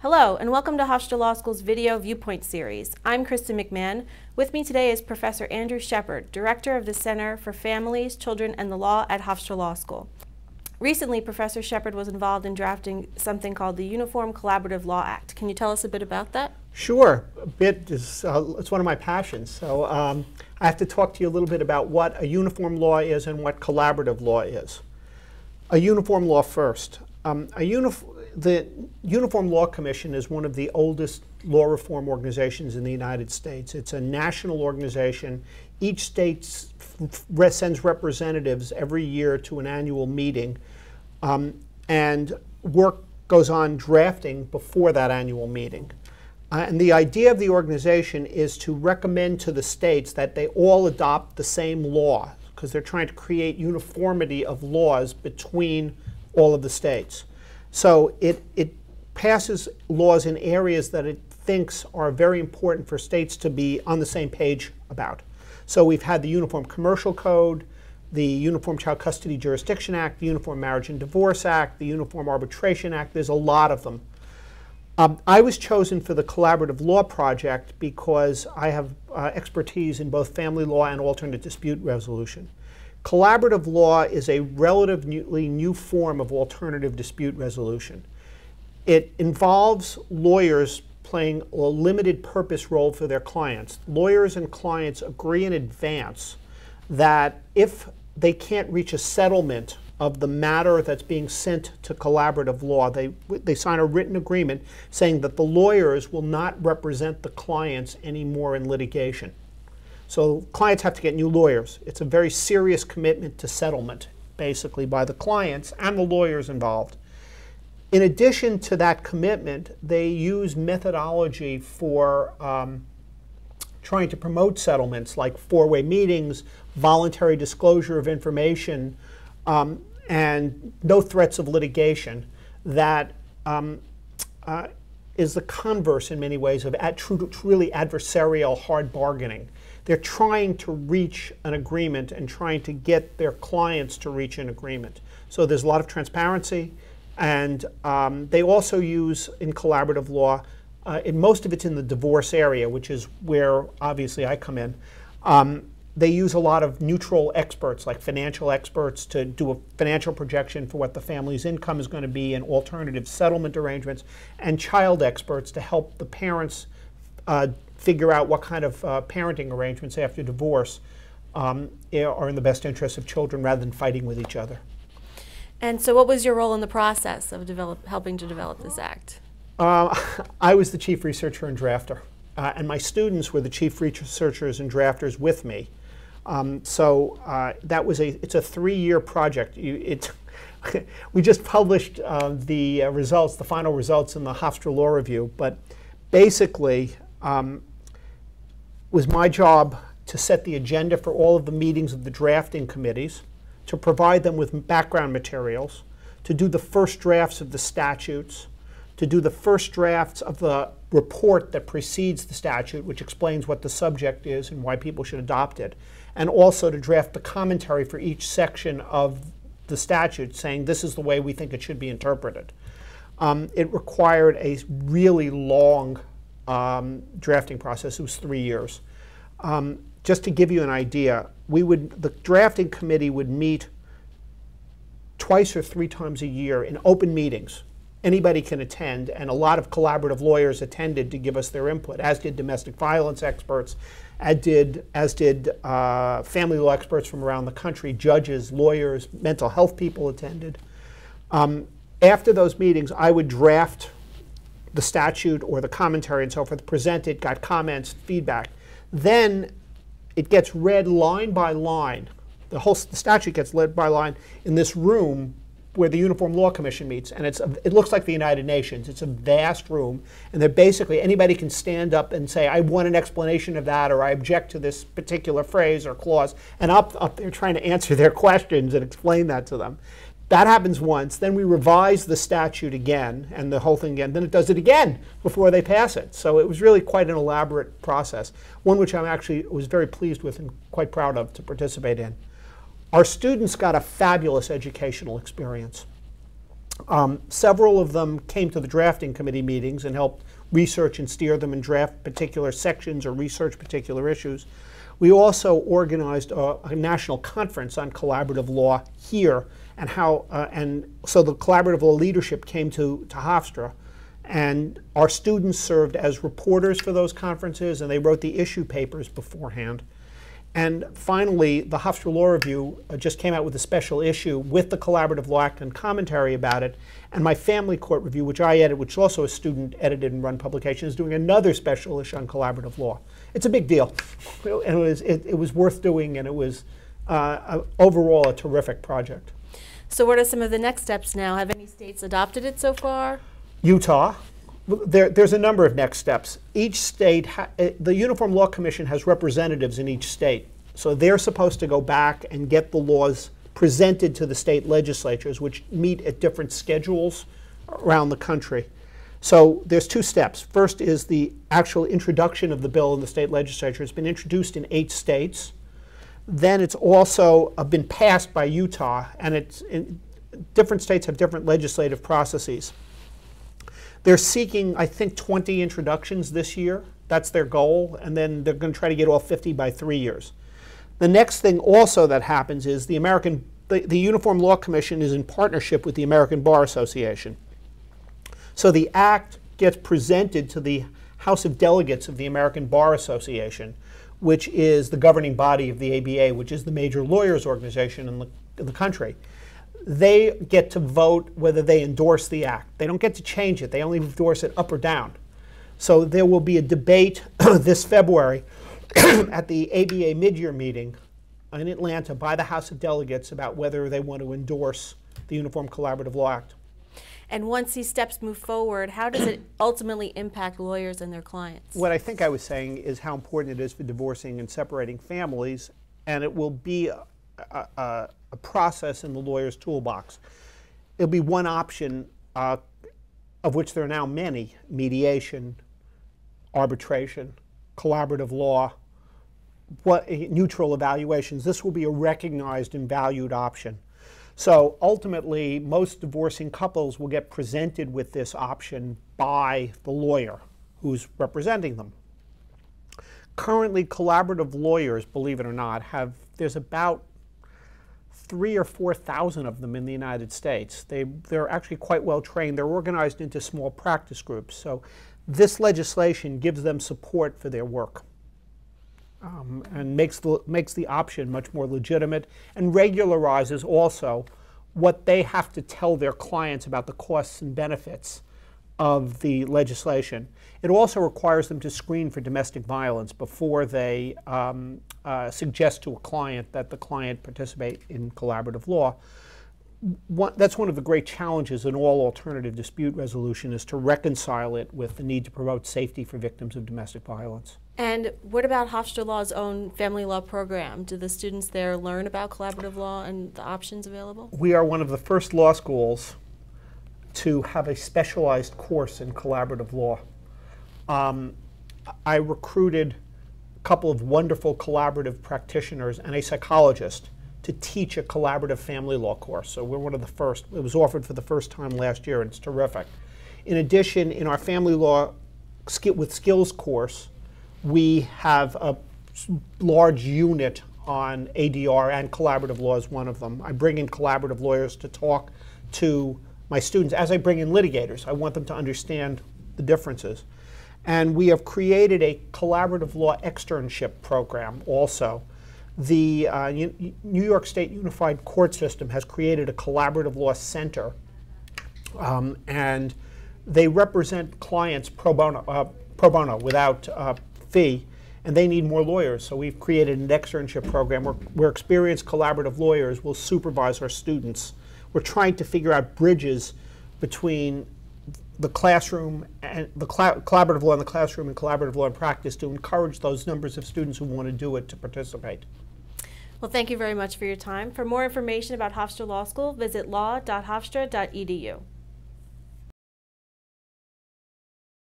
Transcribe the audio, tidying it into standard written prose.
Hello, and welcome to Hofstra Law School's video Viewpoints series. I'm Kristen McMahon. With me today is Professor Andrew Schepard, Director of the Center for Families, Children, and the Law at Hofstra Law School. Recently, Professor Schepard was involved in drafting something called the Uniform Collaborative Law Act. Can you tell us a bit about that? Sure. A bit is, it's one of my passions. So I have to talk to you a little bit about what a uniform law is and what collaborative law is. A uniform law first. The Uniform Law Commission is one of the oldest law reform organizations in the United States. It's a national organization. Each state sends representatives every year to an annual meeting, and work goes on drafting before that annual meeting. And the idea of the organization is to recommend to the states that they all adopt the same law, because they're trying to create uniformity of laws between all of the states. So it passes laws in areas that it thinks are very important for states to be on the same page about. So we've had the Uniform Commercial Code, the Uniform Child Custody Jurisdiction Act, the Uniform Marriage and Divorce Act, the Uniform Arbitration Act. There's a lot of them. I was chosen for the Collaborative Law Project because I have expertise in both family law and alternate dispute resolution. Collaborative law is a relatively new form of alternative dispute resolution. It involves lawyers playing a limited purpose role for their clients. Lawyers and clients agree in advance that if they can't reach a settlement of the matter that's being sent to collaborative law, they sign a written agreement saying that the lawyers will not represent the clients anymore in litigation. So clients have to get new lawyers. It's a very serious commitment to settlement, basically, by the clients and the lawyers involved. In addition to that commitment, they use methodology for trying to promote settlements, like four-way meetings, voluntary disclosure of information, and no threats of litigation. That is the converse, in many ways, of truly adversarial hard bargaining. They're trying to reach an agreement and trying to get their clients to reach an agreement. So there's a lot of transparency, and they also use, in collaborative law, most of it's in the divorce area, which is where obviously I come in. They use a lot of neutral experts, like financial experts, to do a financial projection for what the family's income is going to be and alternative settlement arrangements, and child experts to help the parents figure out what kind of parenting arrangements after divorce are in the best interest of children rather than fighting with each other. And so what was your role in the process of helping to develop this act? I was the chief researcher and drafter, and my students were the chief researchers and drafters with me. That was it's a 3-year project. We just published the results, the final results, in the Hofstra Law Review, but basically was my job to set the agenda for all of the meetings of the drafting committees, to provide them with background materials, to do the first drafts of the statutes, to do the first drafts of the report that precedes the statute, which explains what the subject is and why people should adopt it, and also to draft the commentary for each section of the statute saying this is the way we think it should be interpreted. It required a really long drafting process. It was 3 years. Just to give you an idea, the drafting committee would meet twice or 3 times a year in open meetings. Anybody can attend, and a lot of collaborative lawyers attended to give us their input, as did domestic violence experts, as did family law experts from around the country, judges, lawyers, mental health people attended. After those meetings, I would draft the statute or the commentary and so forth, present it, got comments, feedback. Then it gets read line by line. The statute gets read by line in this room where the Uniform Law Commission meets, and it looks like the United Nations. It's a vast room, and that basically anybody can stand up and say, I want an explanation of that, or I object to this particular phrase or clause, and up there trying to answer their questions and explain that to them. That happens once, then we revise the statute again, and the whole thing again, then it does it again before they pass it. So it was really quite an elaborate process, one which I actually was very pleased with and quite proud of to participate in. Our students got a fabulous educational experience. Several of them came to the drafting committee meetings and helped research and steer them and draft particular sections or research particular issues. We also organized a national conference on collaborative law here, and so the collaborative law leadership came to Hofstra, and our students served as reporters for those conferences, and they wrote the issue papers beforehand. And finally, the Hofstra Law Review just came out with a special issue with the Collaborative Law Act and commentary about it. And my Family Court Review, which I edit, which is also a student-edited and run publication, is doing another special issue on collaborative law. It's a big deal. And it was worth doing, and it was overall a terrific project. So what are some of the next steps now? Have any states adopted it so far? Utah. There's a number of next steps. Each state, the Uniform Law Commission has representatives in each state. So they're supposed to go back and get the laws presented to the state legislatures, which meet at different schedules around the country. So there's two steps. First is the actual introduction of the bill in the state legislature. It's been introduced in 8 states. Then it's also been passed by Utah, and different states have different legislative processes. They're seeking, I think, 20 introductions this year. That's their goal, and then they're going to try to get all 50 by 3 years. The next thing also that happens is the Uniform Law Commission is in partnership with the American Bar Association. So the act gets presented to the House of Delegates of the American Bar Association, which is the governing body of the ABA, which is the major lawyers organization in the country. They get to vote whether they endorse the act. They don't get to change it. They only endorse it up or down. So there will be a debate this February at the ABA mid-year meeting in Atlanta by the House of Delegates about whether they want to endorse the Uniform Collaborative Law Act. And once these steps move forward, how does it ultimately impact lawyers and their clients? What I think I was saying is how important it is for divorcing and separating families, and it will be a process in the lawyer's toolbox. It'll be one option, of which there are now many: mediation, arbitration, collaborative law, neutral evaluations. This will be a recognized and valued option. So ultimately, most divorcing couples will get presented with this option by the lawyer who's representing them. Currently, collaborative lawyers, believe it or not, there's about 3,000 or 4,000 of them in the United States. They're actually quite well trained. They're organized into small practice groups. So this legislation gives them support for their work. And makes the option much more legitimate, and regularizes also what they have to tell their clients about the costs and benefits of the legislation. It also requires them to screen for domestic violence before they suggest to a client that the client participate in collaborative law. That's one of the great challenges in all alternative dispute resolution, is to reconcile it with the need to promote safety for victims of domestic violence. And what about Hofstra Law's own family law program? Do the students there learn about collaborative law and the options available? We are one of the first law schools to have a specialized course in collaborative law. I recruited a couple of wonderful collaborative practitioners and a psychologist to teach a collaborative family law course. So we're one of the first. It was offered for the first time last year, and it's terrific. In addition, in our family law with skills course, we have a large unit on ADR, and collaborative law is one of them. I bring in collaborative lawyers to talk to my students. As I bring in litigators, I want them to understand the differences. And we have created a collaborative law externship program also. The New York State Unified Court System has created a collaborative law center, and they represent clients pro bono without fee, and they need more lawyers. So we've created an externship program where experienced collaborative lawyers will supervise our students. We're trying to figure out bridges between the classroom and the collaborative law in the classroom and collaborative law in practice to encourage those numbers of students who want to do it to participate. Well, thank you very much for your time. For more information about Hofstra Law School, visit law.hofstra.edu.